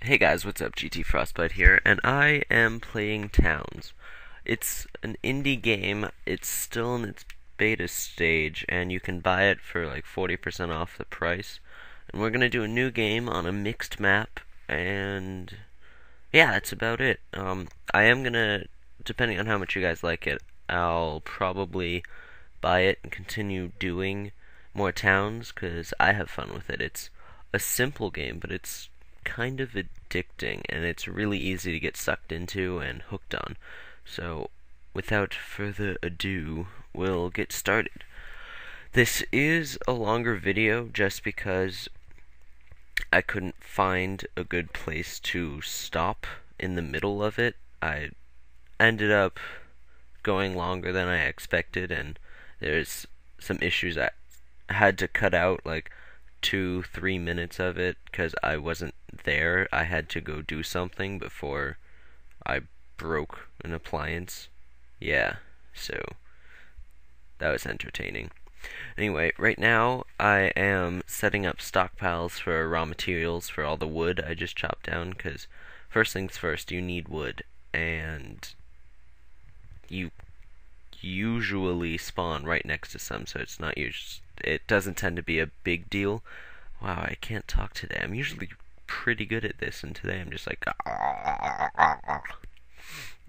Hey guys, what's up? GT Frostbite here, and I am playing Towns. It's an indie game, it's still in its beta stage, and you can buy it for like 40% off the price. And we're gonna do a new game on a mixed map, and yeah, that's about it. I am gonna, depending on how much you guys like it, I'll probably buy it and continue doing more towns, because I have fun with it. It's a simple game, but it's kind of addicting, and it's really easy to get sucked into and hooked on. So, without further ado, we'll get started. This is a longer video just because I couldn't find a good place to stop in the middle of it. I ended up going longer than I expected, and there's some issues I had to cut out, like 2-3 minutes of it, because I wasn't there. I had to go do something before I broke an appliance. Yeah, so that was entertaining. Anyway, right now I am setting up stockpiles for raw materials for all the wood I just chopped down, because first things first, you need wood, and you usually spawn right next to some, so it doesn't tend to be a big deal. Wow, I can't talk today. I'm usually pretty good at this, and today I'm just like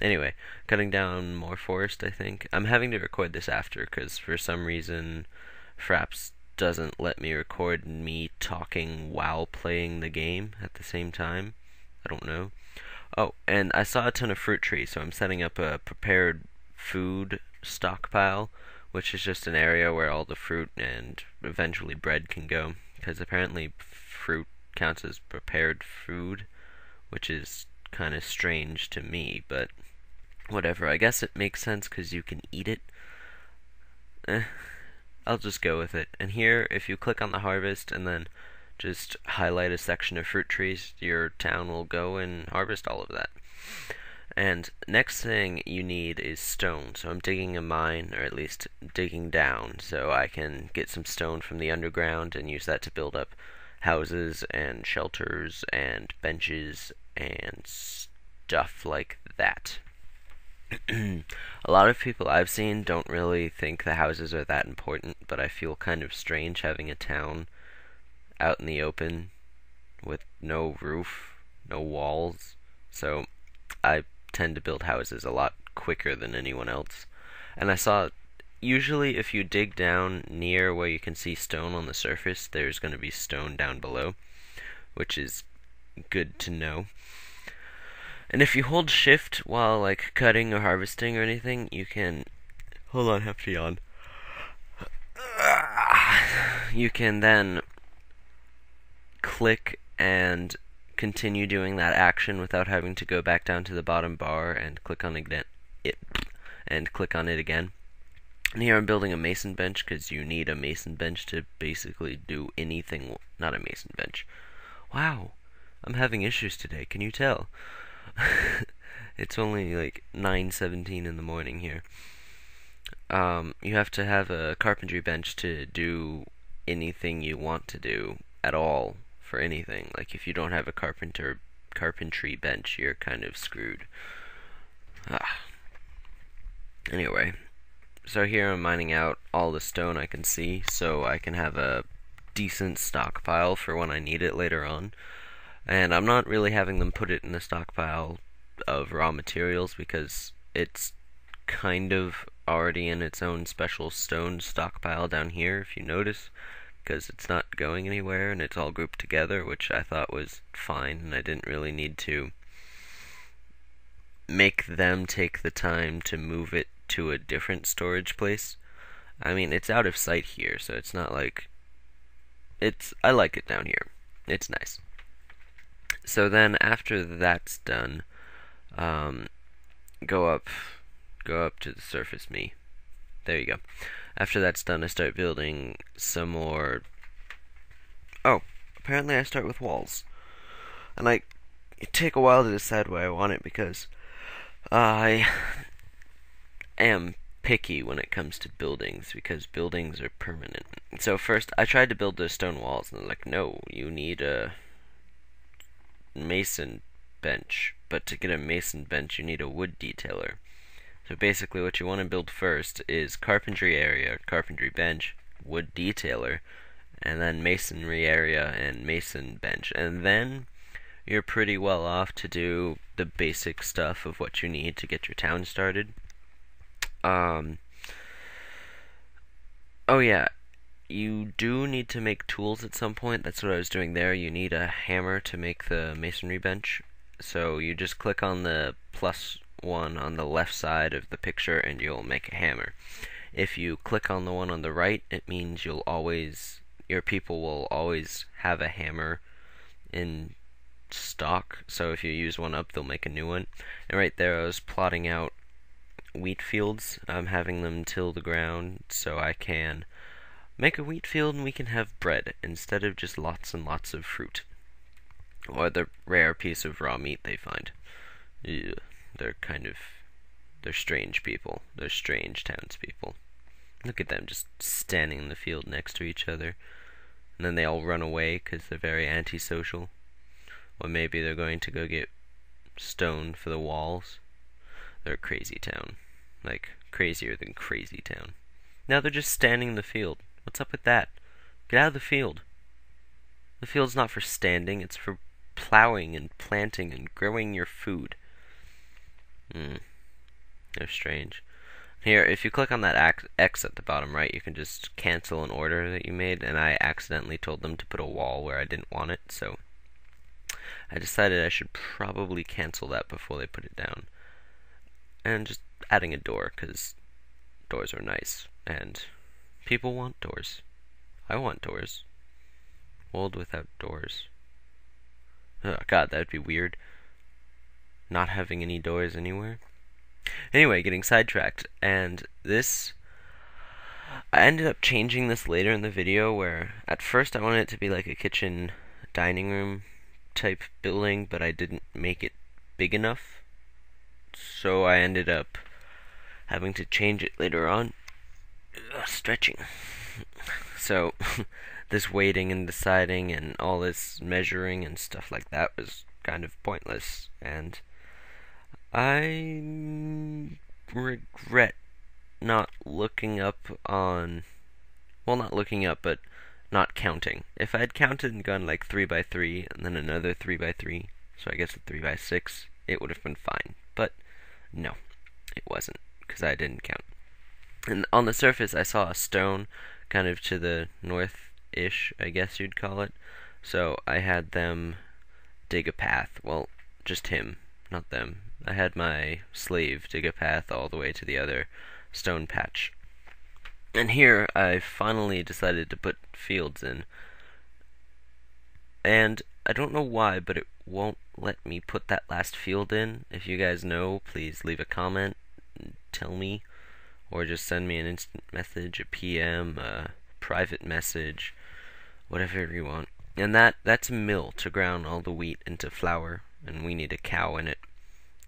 Anyway, cutting down more forest, I think. I'm having to record this after, because for some reason Fraps doesn't let me record me talking while playing the game at the same time. I don't know. Oh, and I saw a ton of fruit trees, so I'm setting up a prepared food stockpile, which is just an area where all the fruit and eventually bread can go, because apparently fruit counts as prepared food, which is kind of strange to me, but whatever. I guess it makes sense because you can eat it. I'll just go with it. And here, if you click on the harvest and then just highlight a section of fruit trees, your town will go and harvest all of that. And next thing you need is stone. So I'm digging a mine, or at least digging down, so I can get some stone from the underground and use that to build up houses and shelters and benches and stuff like that. A lot of people I've seen don't really think the houses are that important, but I feel kind of strange having a town out in the open with no roof, no walls. So I tend to build houses a lot quicker than anyone else. And I saw, usually if you dig down near where you can see stone on the surface, there's going to be stone down below, which is good to know. And if you hold shift while like cutting or harvesting or anything, you can, hold on, I have to yawn. You can then click and continue doing that action without having to go back down to the bottom bar and click on it again. And here I'm building a mason bench, because you need a mason bench to basically do anything. Not a mason bench. Wow, I'm having issues today, can you tell? It's only like 9:17 in the morning here. You have to have a carpentry bench to do anything you want to do at all for anything. Like if you don't have a carpentry bench, you're kind of screwed. Anyway, so here I'm mining out all the stone I can see, so I can have a decent stockpile for when I need it later on. And I'm not really having them put it in a stockpile of raw materials, because it's kind of already in its own special stone stockpile down here, if you notice, because it's not going anywhere and it's all grouped together, which I thought was fine, and I didn't really need to make them take the time to move it to a different storage place. I mean, it's out of sight here, so it's not like I like it down here. It's nice. So then after that's done, go up to the surface me. There you go. After that's done, I start building some more. Oh, apparently I start with walls. And it take a while to decide where I want it, because I am picky when it comes to buildings, because buildings are permanent. So first, I tried to build those stone walls, and they're like, no, you need mason bench, but to get a mason bench you need a wood detailer. So basically what you want to build first is carpentry area, carpentry bench, wood detailer, and then masonry area and mason bench. And then you're pretty well off to do the basic stuff of what you need to get your town started. Oh yeah, you do need to make tools at some point. That's what I was doing there. You need a hammer to make the masonry bench. So you just click on the +1 on the left side of the picture and you'll make a hammer. If you click on the one on the right, it means your people will always have a hammer in stock. So if you use one up, they'll make a new one. And right there I was plotting out wheat fields. I'm having them till the ground so I can make a wheat field and we can have bread instead of just lots and lots of fruit. Or the rare piece of raw meat they find. Ew. They're strange people. They're strange townspeople. Look at them just standing in the field next to each other. And then they all run away because they're very antisocial. Or maybe they're going to go get stone for the walls. They're a crazy town. Like, crazier than crazy town. Now they're just standing in the field. What's up with that? Get out of the field. The field's not for standing, it's for plowing and planting and growing your food. They're strange. Here, if you click on that X at the bottom right, you can just cancel an order that you made, and I accidentally told them to put a wall where I didn't want it, so I decided I should probably cancel that before they put it down. And just adding a door, because doors are nice, and people want doors. I want doors. World without doors. Oh god, that would be weird. Not having any doors anywhere. Anyway, getting sidetracked, and this, I ended up changing this later in the video, where at first I wanted it to be like a kitchen dining room type building, but I didn't make it big enough, so I ended up having to change it later on. Stretching. So, this waiting and deciding and all this measuring and stuff like that was kind of pointless, and I regret not looking up on, well, not looking up, but not counting. If I had counted and gone like 3x3 and then another 3x3, so I guess a 3x6, it would have been fine. But no, it wasn't, because I didn't count. And on the surface, I saw a stone kind of to the north-ish, I guess you'd call it. So I had them dig a path. Well, just him, not them. I had my slave dig a path all the way to the other stone patch. And here, I finally decided to put fields in. And I don't know why, but it won't let me put that last field in. If you guys know, please leave a comment and tell me. Or just send me an instant message, a PM, a private message, whatever you want. And that's a mill to ground all the wheat into flour, and we need a cow in it.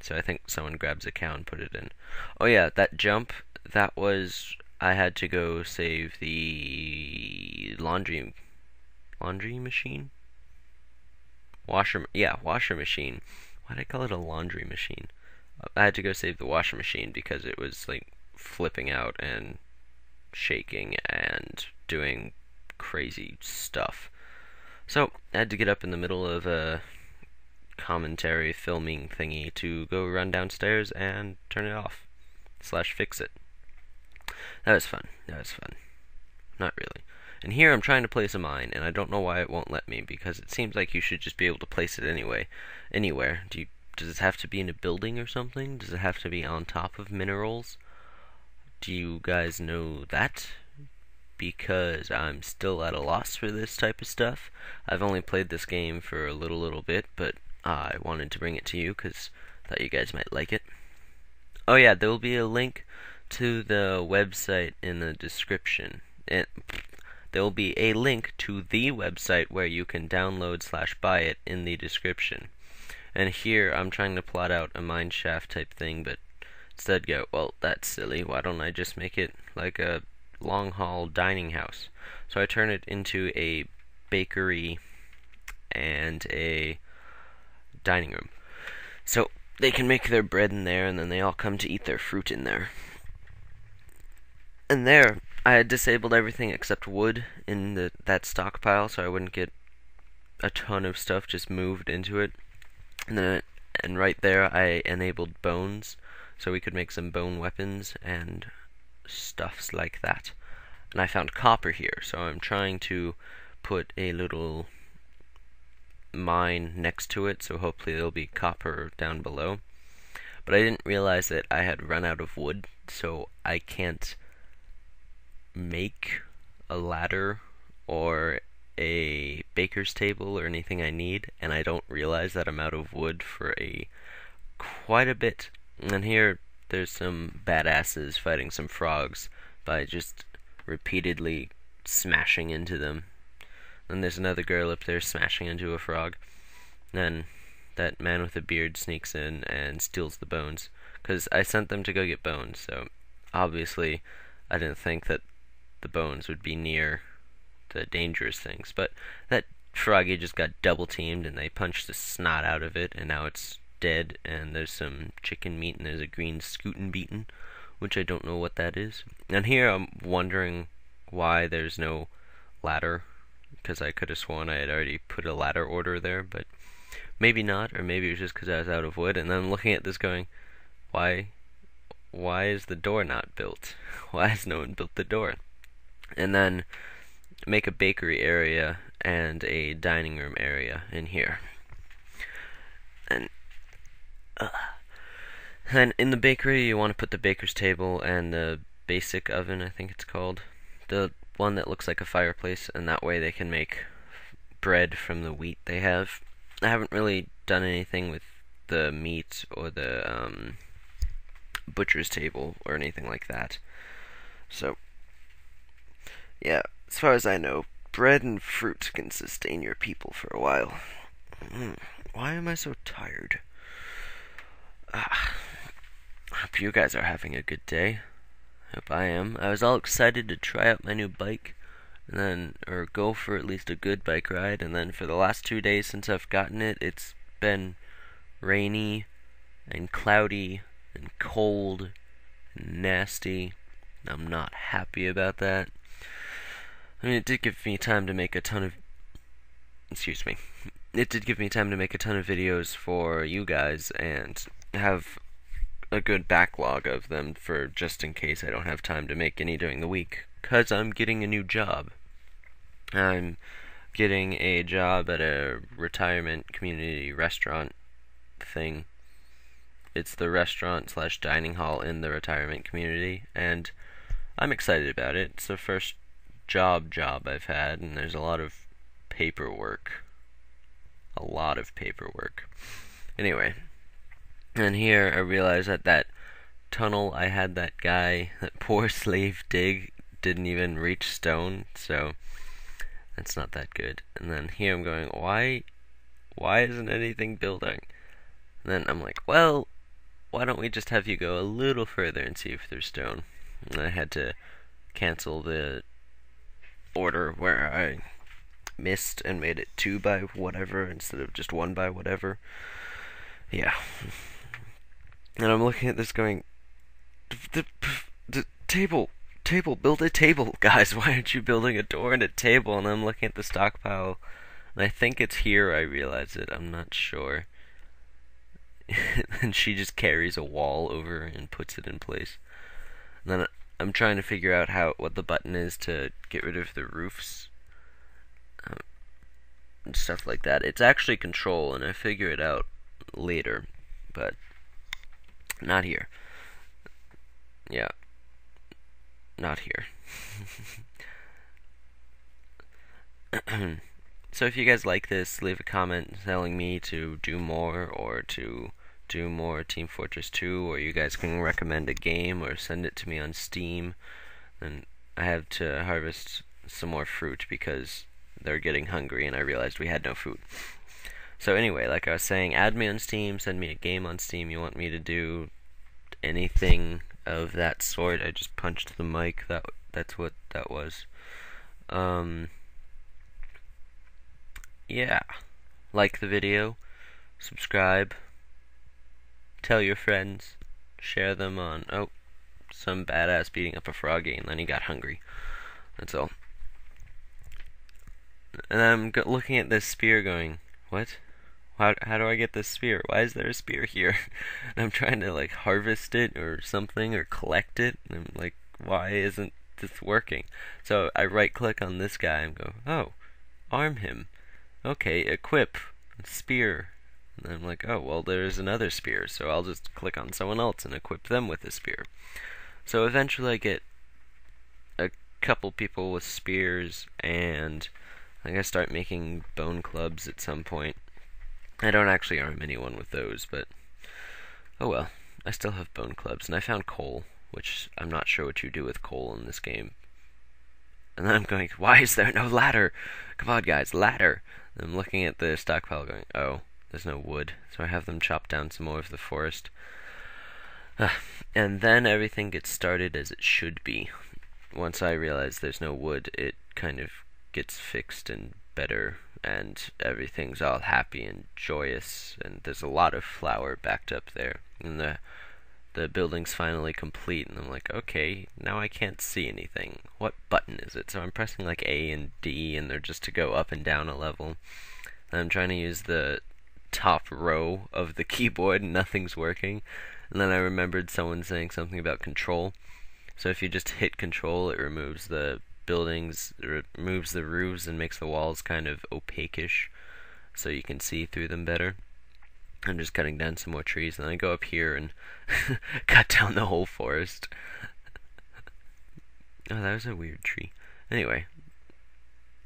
So I think someone grabs a cow and put it in. Oh yeah, that jump, that was, I had to go save the laundry machine? Washer machine. Why did I call it a laundry machine? I had to go save the washer machine because it was like flipping out and shaking and doing crazy stuff. So I had to get up in the middle of a commentary filming thingy to go run downstairs and turn it off / fix it. That was fun. Not really. And here I'm trying to place a mine, and I don't know why it won't let me, because it seems like you should just be able to place it anywhere. Does it have to be in a building or something? Does it have to be on top of minerals? Do you guys know that? Because I'm still at a loss for this type of stuff. I've only played this game for a little bit, but I wanted to bring it to you because I thought you guys might like it. Oh yeah, there will be a link to the website in the description. And there will be a link to the website where you can download / buy it in the description. And here I'm trying to plot out a mine shaft type thing, but instead go, well, that's silly. Why don't I just make it like a long haul dining house? So I turn it into a bakery and a dining room. So they can make their bread in there, and then they all come to eat their fruit in there. And there, I had disabled everything except wood in that stockpile, so I wouldn't get a ton of stuff just moved into it. And right there, I enabled bones, so we could make some bone weapons and stuffs like that. And I found copper here, so I'm trying to put a little mine next to it, so hopefully there'll be copper down below. But I didn't realize that I had run out of wood, so I can't make a ladder or a baker's table or anything I need, and I don't realize that I'm out of wood for quite a bit. And here there's some badasses fighting some frogs by just repeatedly smashing into them. And there's another girl up there smashing into a frog. Then that man with a beard sneaks in and steals the bones, because I sent them to go get bones, so obviously I didn't think that the bones would be near the dangerous things. But that froggy just got double teamed, and they punched the snot out of it, and now it's dead. And there's some chicken meat, and there's a green scootin' beaten, which I don't know what that is. And here I'm wondering why there's no ladder, because I could have sworn I had already put a ladder order there, but maybe not, or maybe it was just because I was out of wood. And then I'm looking at this going, why is the door not built? Why has no one built the door? And then make a bakery area and a dining room area in here. And in the bakery, you want to put the baker's table and the basic oven, I think it's called. The one that looks like a fireplace, and that way they can make bread from the wheat they have. I haven't really done anything with the meat or the butcher's table or anything like that. So, yeah, as far as I know, bread and fruit can sustain your people for a while. Why am I so tired? Hope you guys are having a good day. Hope I am. I was all excited to try out my new bike, or go for at least a good bike ride, and then for the last 2 days since I've gotten it, it's been rainy and cloudy and cold and nasty. I'm not happy about that. I mean, it did give me time to make a ton of... It did give me time to make a ton of videos for you guys and have a good backlog of them for just in case I don't have time to make any during the week, because I'm getting a new job. I'm getting a job at a retirement community restaurant thing. It's the restaurant / dining hall in the retirement community, and I'm excited about it. It's the first job I've had, and there's a lot of paperwork. Anyway, and here I realized that tunnel I had that poor slave dig didn't even reach stone, so that's not that good. And then here I'm going, why isn't anything building? And then I'm like, well, why don't we just have you go a little further and see if there's stone? And I had to cancel the order where I missed and made it 2 by whatever instead of just 1 by whatever. Yeah. And I'm looking at this going, the table, build a table, guys. Why aren't you building a door and a table? And I'm looking at the stockpile, and I think it's here I realize it. I'm not sure. And she just carries a wall over and puts it in place. And then I'm trying to figure out what the button is to get rid of the roofs and stuff like that. It's actually control, and I figure it out later, but not here. Yeah, not here. So if you guys like this, leave a comment telling me to do more, or to do more Team Fortress 2, or you guys can recommend a game or send it to me on Steam. And I have to harvest some more fruit because they're getting hungry and I realized we had no food. So anyway, like I was saying, add me on Steam, send me a game on Steam you want me to do, anything of that sort. I just punched the mic, that's what that was. Yeah, like the video, subscribe, tell your friends, share them on, oh, some badass beating up a froggy and then he got hungry. That's all. And I'm looking at this spear going, what? How do I get this spear? Why is there a spear here? And I'm trying to like harvest it or something or collect it. And I'm like, why isn't this working? So I right click on this guy and go, oh, arm him. Okay, equip, spear. And I'm like, oh, well, there's another spear. So I'll just click on someone else and equip them with a spear. So eventually I get a couple people with spears and I think I start making bone clubs at some point. I don't actually arm anyone with those, but oh well. I still have bone clubs, and I found coal, which I'm not sure what you do with coal in this game. And then I'm going, why is there no ladder? Come on, guys, ladder! And I'm looking at the stockpile going, oh, there's no wood. So I have them chop down some more of the forest. And then everything gets started as it should be. Once I realize there's no wood, it kind of gets fixed and better, and everything's all happy and joyous, and there's a lot of flour backed up there, and the building's finally complete, and I'm like, okay, now I can't see anything. What button is it? So I'm pressing like A and D, and they're just to go up and down a level. And I'm trying to use the top row of the keyboard, and nothing's working. And then I remembered someone saying something about control. So if you just hit control, it removes the buildings, removes the roofs and makes the walls kind of opaque-ish so you can see through them better. I'm just cutting down some more trees, and then I go up here and cut down the whole forest. Oh, that was a weird tree. Anyway.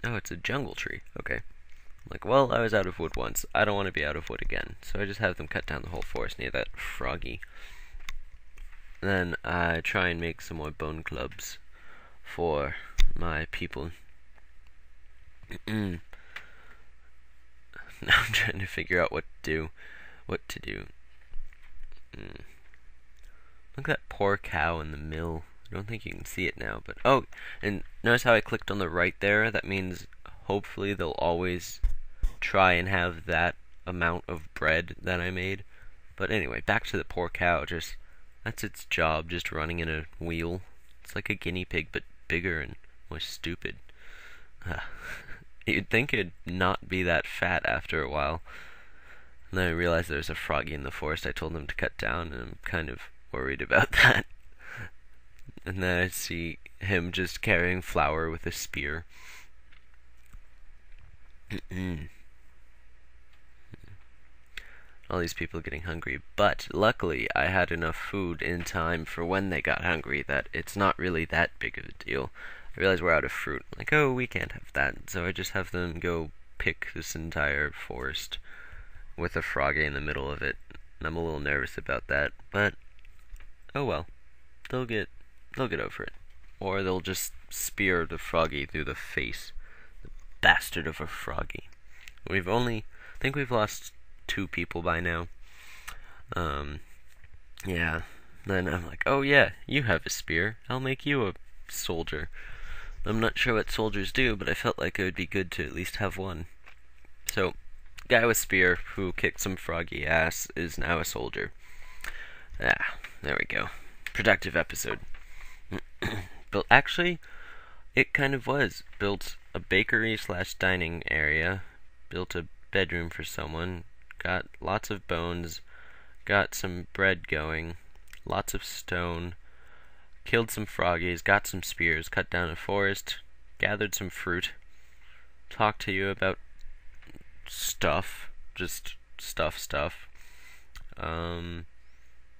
Oh, it's a jungle tree. Okay. I'm like, well, I was out of wood once. I don't want to be out of wood again. So I just have them cut down the whole forest near that froggy. Then I try and make some more bone clubs for my people. Now I'm trying to figure out what to do. Look at that poor cow in the mill. I don't think you can see it now, but oh, and notice how I clicked on the right there? That means hopefully they'll always try and have that amount of bread that I made. But anyway, back to the poor cow. Just that's its job, just running in a wheel. It's like a guinea pig, but bigger and more stupid. You'd think it'd not be that fat after a while. And then I realized there's a froggy in the forest I told them to cut down, and I'm kind of worried about that. And then I see him just carrying flour with a spear. All these people getting hungry, but luckily I had enough food in time for when they got hungry that it's not really that big of a deal. I realize we're out of fruit. Like, oh, we can't have that. So I just have them go pick this entire forest with a froggy in the middle of it. And I'm a little nervous about that, but oh well. They'll get over it. Or they'll just spear the froggy through the face. The bastard of a froggy. I think we've lost 2 people by now. Yeah. Then I'm like, oh yeah, you have a spear. I'll make you a soldier. I'm not sure what soldiers do, but I felt like it would be good to at least have one. So, guy with spear who kicked some froggy ass is now a soldier. Ah, there we go. Productive episode. But actually, it kind of was. Built a bakery/dining area. Built a bedroom for someone. Got lots of bones. Got some bread going. Lots of stone. Killed some froggies, got some spears, cut down a forest, gathered some fruit, talked to you about stuff, just stuff.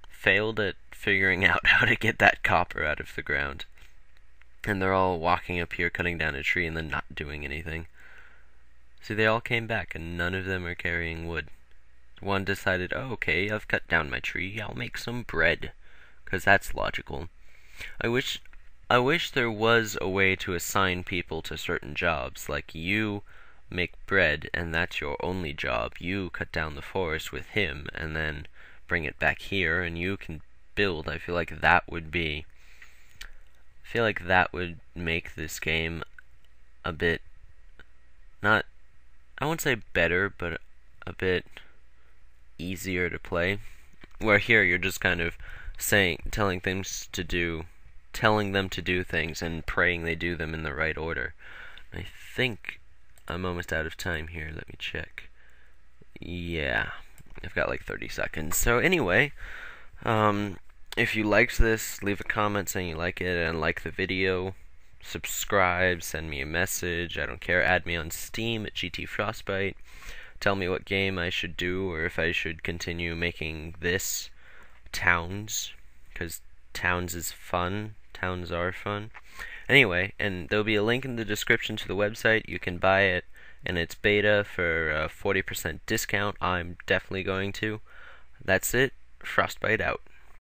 Failed at figuring out how to get that copper out of the ground. And they're all walking up here, cutting down a tree, and then not doing anything. See, they all came back, and none of them are carrying wood. One decided, oh, okay, I've cut down my tree, I'll make some bread, 'cause that's logical. I wish there was a way to assign people to certain jobs, like you make bread and that's your only job. You cut down the forest with him and then bring it back here and you can build. I feel like that would make this game a bit, not, I won't say better, but a bit easier to play. Where here you're just kind of telling them to do things and praying they do them in the right order. I think I'm almost out of time here. Let me check. Yeah, I've got like 30 seconds. So anyway, if you liked this, leave a comment saying you like it and like the video. Subscribe, send me a message, I don't care. Add me on Steam at GT Frostbite. Tell me what game I should do, or if I should continue making this Towns, because Towns is fun. Towns are fun. Anyway, and there'll be a link in the description to the website. You can buy it, and it's beta for a 40% discount. I'm definitely going to. That's it. Frostbite out.